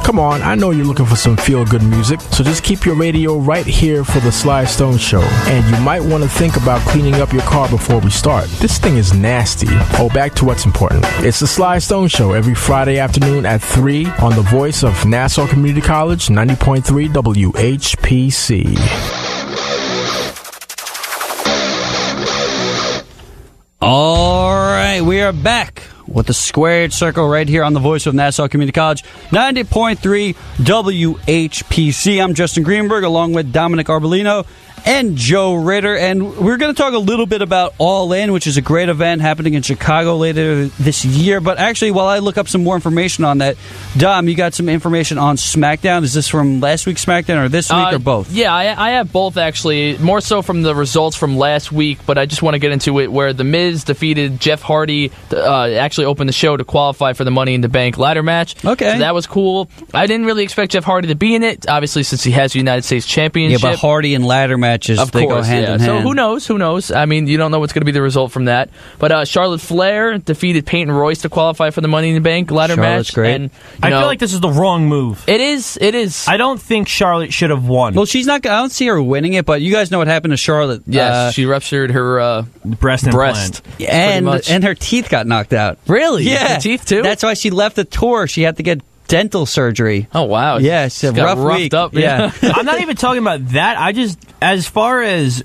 Come on, I know you're looking for some feel-good music, so just keep your radio right here for the Sly Stone Show. And you might want to think about cleaning up your car before we start. This thing is nasty. Oh, back to what's important. It's the Sly Stone Show every Friday afternoon at 3 on the voice of Nassau Community College, 90.3 WHPC. All right, we are back with the Squared Circle right here on the voice of Nassau Community College, 90.3 WHPC. I'm Justin Greenberg, along with Dominic Arbolino and Joe Ritter, and we're going to talk a little bit about All In, which is a great event happening in Chicago later this year. But actually, while I look up some more information on that, Dom, you got some information on SmackDown. Is this from last week's SmackDown or this week or both? Yeah, I have both, actually. More so from the results from last week, but I just want to get into it where The Miz defeated Jeff Hardy, actually opened the show to qualify for the Money in the Bank ladder match. Okay. So that was cool. I didn't really expect Jeff Hardy to be in it, obviously, since he has the United States Championship. Yeah, but Hardy and ladder matches, they go hand in hand. So who knows? I mean, you don't know what's going to be the result from that. But Charlotte Flair defeated Peyton Royce to qualify for the Money in the Bank ladder Charlotte's match. Great. And, I feel like this is the wrong move. It is. I don't think Charlotte should have won. Well, she's not. I don't see her winning it, but you guys know what happened to Charlotte. Yes, she ruptured her breast implant. And her teeth got knocked out. Really? Yeah. Her teeth, too? That's why she left the tour. She had to get dental surgery. Oh, wow. Yeah, it's a rough week. Up, yeah. I'm not even talking about that. I just, as far as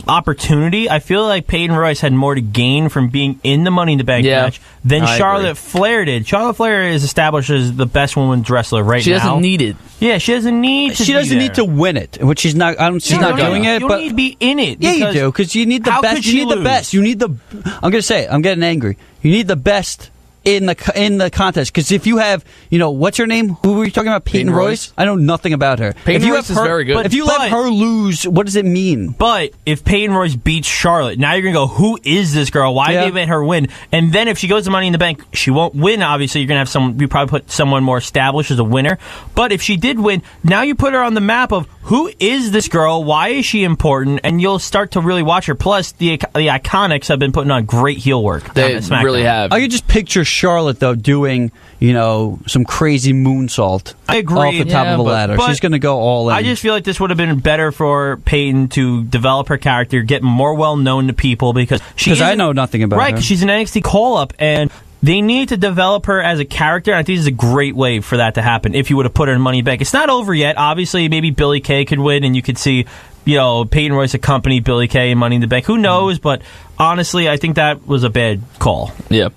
opportunity, I feel like Peyton Royce had more to gain from being in the Money in the Bank match than Charlotte Flair did. Charlotte Flair is established as the best women's wrestler right now. She doesn't need it. Yeah, she doesn't need to. She doesn't need to win it, which she's not. She's not doing it. You but don't need to be in it. Yeah, you do, because you need the best. You need the best. You need the. I'm gonna say it. I'm getting angry. You need the best in the contest, because if you have, what's her name? Who were you talking about? Peyton Royce? I know nothing about her. Peyton Royce is very good. If you let her lose, what does it mean? But if Peyton Royce beats Charlotte, now you're going to go, who is this girl? Why did they let her win? And then if she goes to Money in the Bank, she won't win, obviously. You're going to have you probably put someone more established as a winner. But if she did win, now you put her on the map of who is this girl? Why is she important? And you'll start to really watch her. Plus, the Iconics have been putting on great heel work. They really have. I could just picture Charlotte, though, doing, some crazy moonsault. I agree. Off the top of the ladder. She's going to go all in. I just feel like this would have been better for Peyton to develop her character, get more well-known to people, because I know nothing about her. Right, because she's an NXT call-up, and they need to develop her as a character, and I think this is a great way for that to happen if you would have put her in Money in the Bank. It's not over yet. Obviously, maybe Billie Kay could win, and you could see, Peyton Royce accompany Billie Kay in Money in the Bank. Who knows? But honestly, I think that was a bad call. Yeah.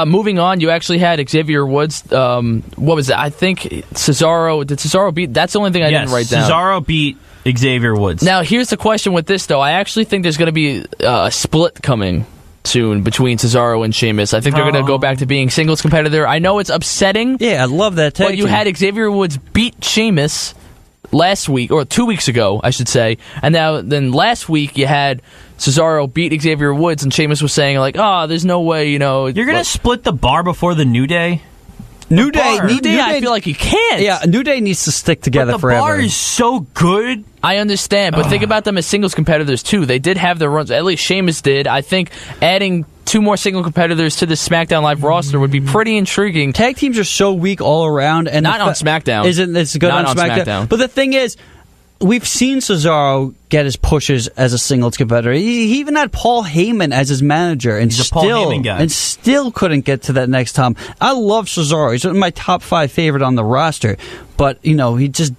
Moving on, you actually had Xavier Woods. What was that? I think Cesaro. Did Cesaro beat? That's the only thing I didn't write down. Cesaro beat Xavier Woods. Now, here's the question with this, though. I actually think there's going to be a split coming soon between Cesaro and Sheamus. I think they're going to go back to being singles competitor. I know it's upsetting. Yeah, I love that tag But you had Xavier Woods beat Sheamus last week, or 2 weeks ago, I should say. And then last week you had Cesaro beat Xavier Woods, and Sheamus was saying, like, there's no way, You're going to split the bar before the New Day? New Day, I feel like you can't. Yeah, New Day needs to stick together forever. The bar is so good. I understand, but think about them as singles competitors, too. They did have their runs. At least Sheamus did. I think adding 2 more single competitors to the SmackDown Live roster would be pretty intriguing. Tag teams are so weak all around. And not on SmackDown. Isn't it's good on SmackDown? But the thing is, we've seen Cesaro get his pushes as a singles competitor. He even had Paul Heyman as his manager, and He's a Paul Heyman guy. And still couldn't get to that next time. I love Cesaro. He's my top 5 favorite on the roster, but he just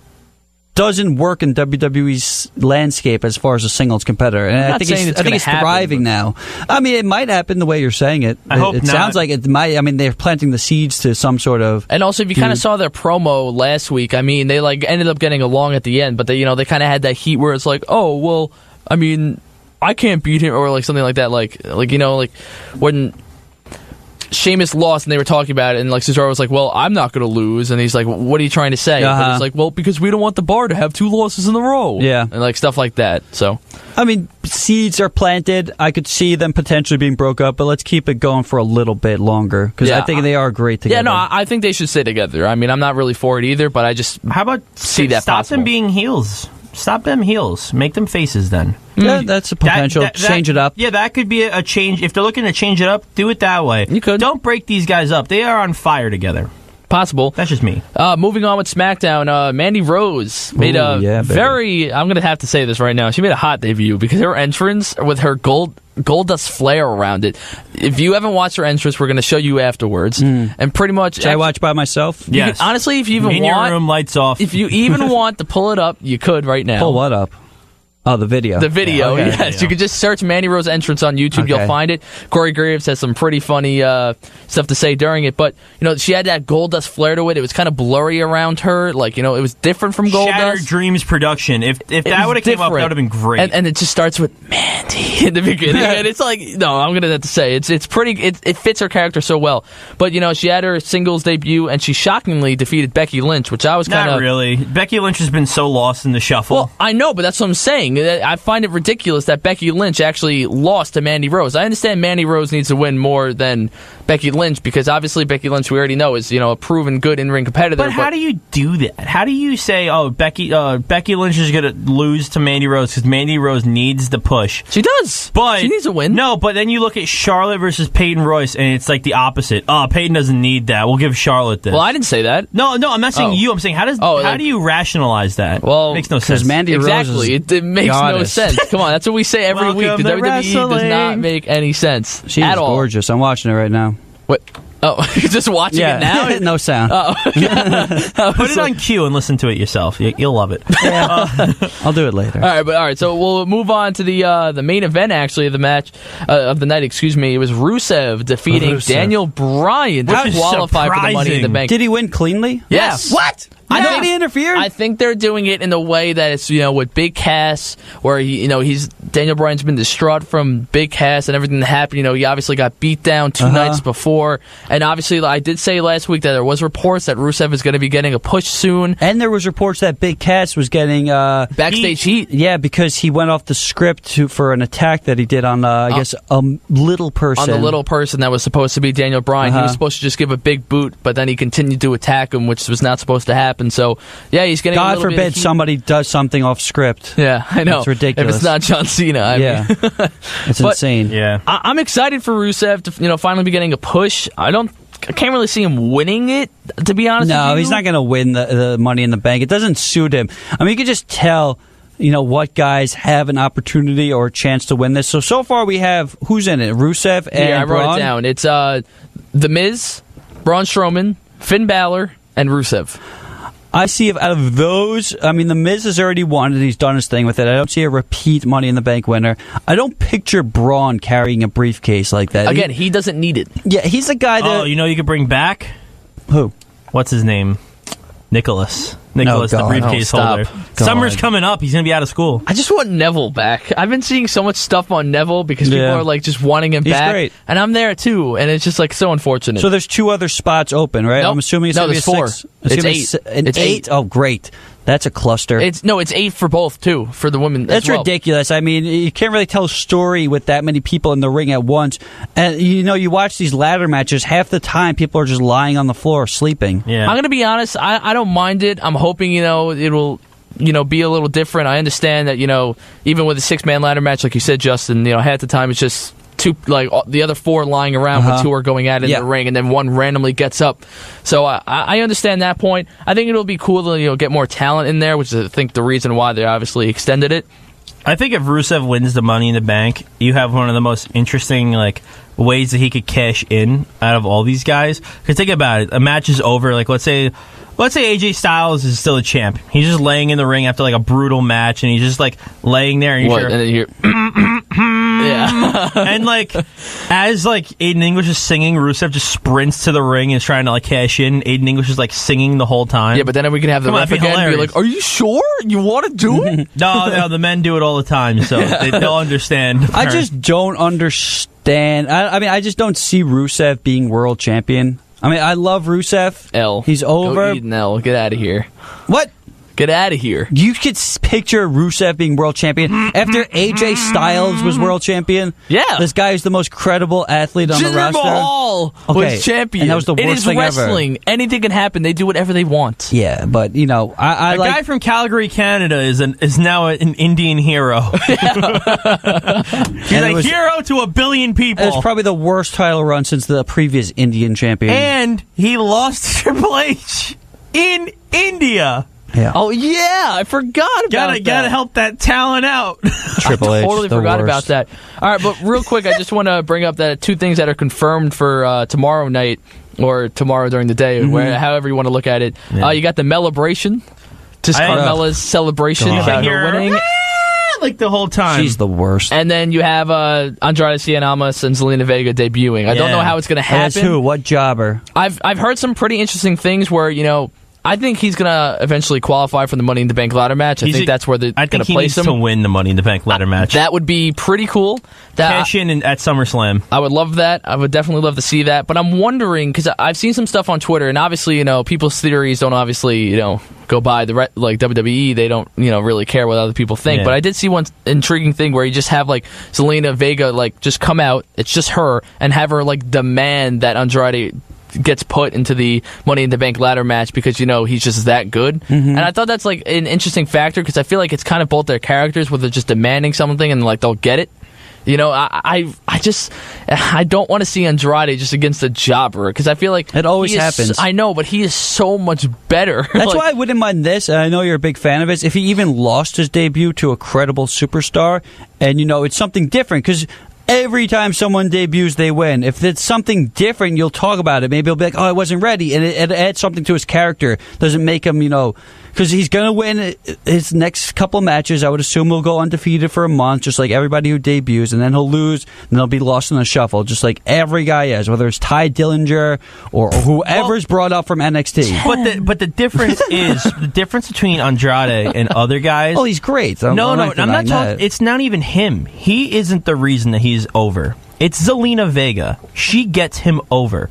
doesn't work in WWE's landscape as far as a singles competitor. And I think he's thriving now. I mean, it might happen the way you're saying it. I hope it not. sounds like it might. I mean, they're planting the seeds to some sort of. And also, if you kind of saw their promo last week, I mean, they ended up getting along at the end, but they kind of had that heat where it's like, oh, well, I mean, I can't beat him, or like something like that, like when Sheamus lost and they were talking about it, and Cesaro was like, well, I'm not going to lose, and he's like, what are you trying to say? But he's like, well, because we don't want the bar to have 2 losses in a row. Yeah. And stuff like that. So I mean, seeds are planted. I could see them potentially being broke up, but let's keep it going for a little bit longer, because I think they are great together. Yeah, no, I think they should stay together. I mean, I'm not really for it either, but I just how about see that stop possible. them being heels? Stop them heels. Make them faces then. Yeah, that's a potential. Change it up. Yeah, that could be a change. If they're looking to change it up, do it that way. You could. Don't break these guys up. They are on fire together. possible. That's just me. Moving on with SmackDown, Mandy Rose made I'm going to have to say this right now. She made a hot debut because her entrance with her gold dust flare around it. If you haven't watched her entrance, we're going to show you afterwards. And pretty much... Should I watch by myself? Yes. Honestly, if you even in your room, lights off. If you even want to pull it up, you could right now. Pull what up? Oh, the video. The video, okay. yes. You can just search Mandy Rose entrance on YouTube. Okay. You'll find it. Corey Graves has some pretty funny stuff to say during it. But, she had that gold dust flare to it. It was kind of blurry around her. Like, it was different from gold Shattered dust. Dreams production. If that would have came up, that would have been great. And it just starts with Mandy in the beginning. And it's like, no, I'm going to have to say, it's pretty, it fits her character so well. But, she had her singles debut, and she shockingly defeated Becky Lynch, which I was kind of... Not really. Becky Lynch has been so lost in the shuffle. Well, I know, but that's what I'm saying. I find it ridiculous that Becky Lynch actually lost to Mandy Rose. I understand Mandy Rose needs to win more than Becky Lynch because obviously Becky Lynch, we already know, is a proven good in-ring competitor. But how do you do that? How do you say, Becky Lynch is going to lose to Mandy Rose because Mandy Rose needs the push? She does. But she needs a win. No, but then you look at Charlotte versus Peyton Royce, and it's like the opposite. Peyton doesn't need that. We'll give Charlotte this. Well, I didn't say that. No, I'm not saying you. I'm saying how do you rationalize that? Well, it makes no sense. Because Mandy Rose it makes no sense. Come on, that's what we say every week. The WWE does not make any sense She at is all. gorgeous. I'm watching it right now. What? Oh, you're just watching it now? No sound. Put it on cue and listen to it yourself. You'll love it. I'll do it later. All right. So we'll move on to the main event, actually, of the match of the night. Excuse me. It was Rusev defeating Daniel Bryan to qualify for the Money in the Bank. Did he win cleanly? Yes. What? I think he interfered. I think they're doing it in a way that it's with Big Cass, where he's Daniel Bryan's been distraught from Big Cass and everything that happened. He obviously got beat down 2 nights before, and obviously I did say last week that there was reports that Rusev is going to be getting a push soon, and there was reports that Big Cass was getting backstage heat. Yeah, because he went off the script for an attack that he did on I guess a little person. On the little person that was supposed to be Daniel Bryan. He was supposed to just give a big boot, but then he continued to attack him, which was not supposed to happen. So, yeah, he's getting God forbid somebody does something off script. Yeah, I know. It's ridiculous. If it's not John Cena, I mean. It's insane. Yeah. I'm excited for Rusev to finally be getting a push. I can't really see him winning it, to be honest with you. No, he's not going to win the Money in the Bank. It doesn't suit him. I mean, you can just tell, what guys have an opportunity or a chance to win this. So far we have, who's in it? Rusev and I wrote it down. It's The Miz, Braun Strowman, Finn Balor, and Rusev. I see if out of those, I mean, The Miz has already won and he's done his thing with it. I don't see a repeat Money in the Bank winner. I don't picture Braun carrying a briefcase like that. Again, he doesn't need it. Yeah, he's a guy that... Oh, you could bring back? Who? What's his name? Nicholas, the briefcase holder. Summer's coming up. He's going to be out of school. I just want Neville back. I've been seeing so much stuff on Neville because people are just wanting him back. Great. And I'm there too, and it's just so unfortunate. So there's 2 other spots open, right? Nope. I'm assuming it's there's 4. It's 8. It's 8. Oh, great. That's a cluster. It's 8 for both, too, for the women That's as well. ridiculous. I mean, you can't really tell a story with that many people in the ring at once. And, you watch these ladder matches, half the time people are just lying on the floor sleeping. Yeah. I'm going to be honest, I don't mind it. I'm hoping, it will... be a little different. I understand that, even with a 6-man ladder match, like you said, Justin, half the time it's just 2, the other 4 lying around when 2 are going at it in the ring, and then 1 randomly gets up. So I understand that point. I think it'll be cool to get more talent in there, which is I think the reason why they obviously extended it. I think if Rusev wins the Money in the Bank, you have one of the most interesting ways that he could cash in out of all these guys. Because think about it, a match is over. Let's say AJ Styles is still a champ. He's just laying in the ring after a brutal match, and he's just laying there. And And then you yeah. And as Aiden English is singing, Rusev just sprints to the ring and is trying to cash in. Aiden English is singing the whole time. Yeah, but then we can have the ref again and be like, "Are you sure you want to do it?" No, the men do it all the time, so they'll understand. I just don't understand. I mean, I just don't see Rusev being world champion. I mean, I love Rusev. L. He's over. Go eat an L. Get out of here. What? Get out of here. You could picture Rusev being world champion after AJ Styles was world champion. Yeah. This guy is the most credible athlete on the roster. Mahal was champion. And that was the worst thing wrestling. ever. Anything can happen. They do whatever they want. Yeah, but, you know, I a like... guy from Calgary, Canada is now an Indian hero. He's a hero to a billion people. It's probably the worst title run since the previous Indian champion. And he lost to Triple H in India. Yeah. Oh, yeah. I forgot about that. Gotta help that talent out. Triple H, totally the forgot worst. about that. All right, but real quick, I just want to bring up that two things that are confirmed for tomorrow night or tomorrow during the day, however you want to look at it. Yeah. You got the Melibration, just Carmella's celebration about her winning. Like the whole time. She's the worst. And then you have Andrade Cien Almas and Zelina Vega debuting. I don't know how it's going to happen. That's who? What jobber? I've heard some pretty interesting things where, you know, I think he's going to eventually qualify for the Money in the Bank ladder match. I think that's where they're going to place him. I think he needs to win the Money in the Bank ladder match. That would be pretty cool. Cash in at SummerSlam. I would love that. I would definitely love to see that. But I'm wondering, because I've seen some stuff on Twitter, and obviously, you know, people's theories don't obviously, you know, go by the like WWE. They don't, you know, really care what other people think. Yeah. But I did see one intriguing thing where you just have like Zelina Vega like just come out. It's just her and have her like demand that Andrade gets put into the Money in the Bank ladder match because, you know, he's just that good. And I thought that's like an interesting factor because I feel like it's kind of both their characters where they're just demanding something and like they'll get it. You know, I don't want to see Andrade just against a jobber because I feel like it always happens. I know, but he is so much better. That's why I wouldn't mind this, and I know you're a big fan of it, if he even lost his debut to a credible superstar, and, you know, it's something different because every time someone debuts, they win. If it's something different, you'll talk about it. Maybe he'll be like, oh, I wasn't ready. And it adds something to his character. Doesn't make him, you know, because he's going to win his next couple matches. I would assume he'll go undefeated for a month, just like everybody who debuts. And then he'll lose, and they'll be lost in the shuffle, just like every guy is, whether it's Ty Dillinger or whoever's brought up from NXT. But the difference is, the difference between Andrade and other guys... Oh, he's great. I'm not talking... It's not even him. He isn't the reason that he's over. It's Zelina Vega. She gets him over.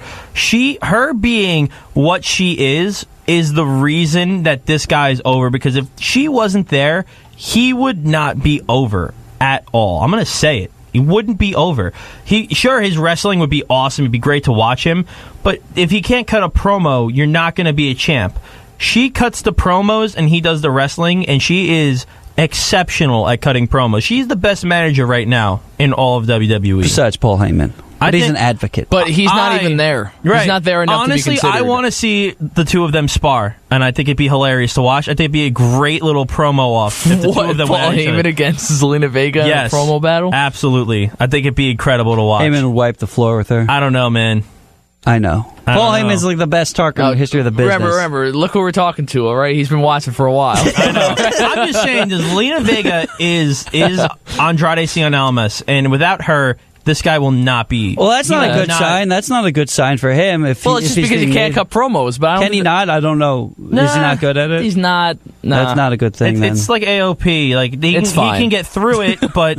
Her being what she is the reason that this guy's over, because if she wasn't there, he would not be over at all. I'm going to say it. He wouldn't be over. His wrestling would be awesome. It'd be great to watch him. But if he can't cut a promo, you're not going to be a champ. She cuts the promos and he does the wrestling, and she is exceptional at cutting promos. She's the best manager right now in all of WWE. Besides Paul Heyman. But he's an advocate. But he's not even there. Right. He's not there enough Honestly, to be considered. I want to see the two of them spar, and I think it'd be hilarious to watch. I think it'd be a great little promo off if the two of them Paul went at each other. Heyman against Zelina Vega in a promo battle? Absolutely. I think it'd be incredible to watch. Heyman would wipe the floor with her. I don't know, man. I know. Paul Heyman's like the best talker in the history of the business. Remember, look who we're talking to, all right? He's been watching for a while. I know. I'm just saying, Zelina Vega is Andrade Cien Almas, and without her, this guy will not be. Well, that's not a good sign. That's not a good sign for him. It's just because he can't cut promos. But can he not? I don't know. Nah, is he not good at it? He's not. Nah. That's not a good thing. It's like AOP. Like he can get through it, but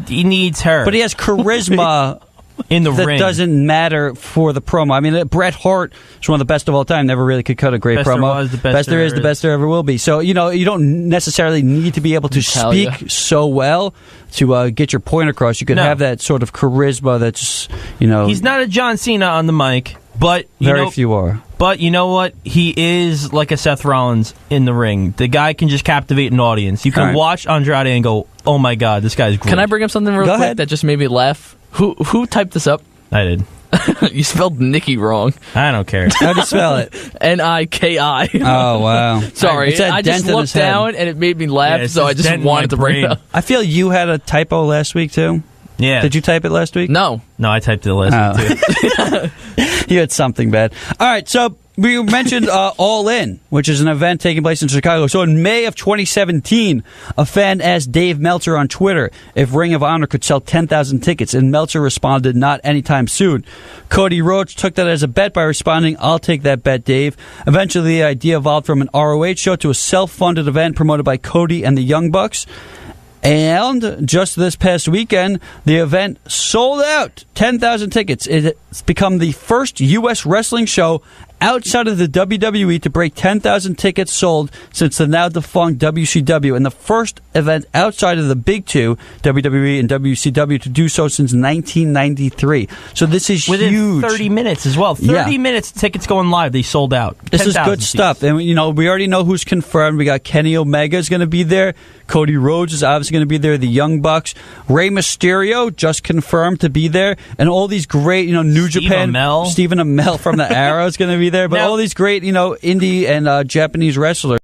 he needs her. But he has charisma. In the that ring. Doesn't matter for the promo. I mean, Bret Hart is one of the best of all time. Never really could cut a great promo. Best there is, the best there ever will be. So, you know, you don't necessarily need to be able to speak so well to get your point across. You could have that sort of charisma that just, you know. He's not a John Cena on the mic, but very few are. But you know what? He is like a Seth Rollins in the ring. The guy can just captivate an audience. You can watch Andrade and go, oh my God, this guy's great. Can I bring up something real quick that just made me laugh? Who typed this up? I did. You spelled Nikki wrong. I don't care. How do you spell it? Niki. Oh, wow. Sorry. I just looked down and it made me laugh, so I just wanted to bring it up. I feel you had a typo last week, too. Yeah. Did you type it last week? No, I typed it last week, too. You had something bad. All right, so we mentioned All In, which is an event taking place in Chicago. So in May of 2017, a fan asked Dave Meltzer on Twitter if Ring of Honor could sell 10,000 tickets, and Meltzer responded, not anytime soon. Cody Rhodes took that as a bet by responding, I'll take that bet, Dave. Eventually, the idea evolved from an ROH show to a self-funded event promoted by Cody and the Young Bucks. And just this past weekend, the event sold out 10,000 tickets. It's become the first U.S. wrestling show outside of the WWE to break 10,000 tickets sold since the now defunct WCW, and the first event outside of the big two, WWE and WCW, to do so since 1993. So this is within huge. 30 minutes as well. 30 minutes, tickets going live. They sold out. This is good stuff. And, we already know who's confirmed. We got Kenny Omega is going to be there. Cody Rhodes is obviously going to be there. The Young Bucks. Rey Mysterio just confirmed to be there. And all these great, New Japan. Stephen Amell from the Arrow is going to be there. But all these great, indie and Japanese wrestlers.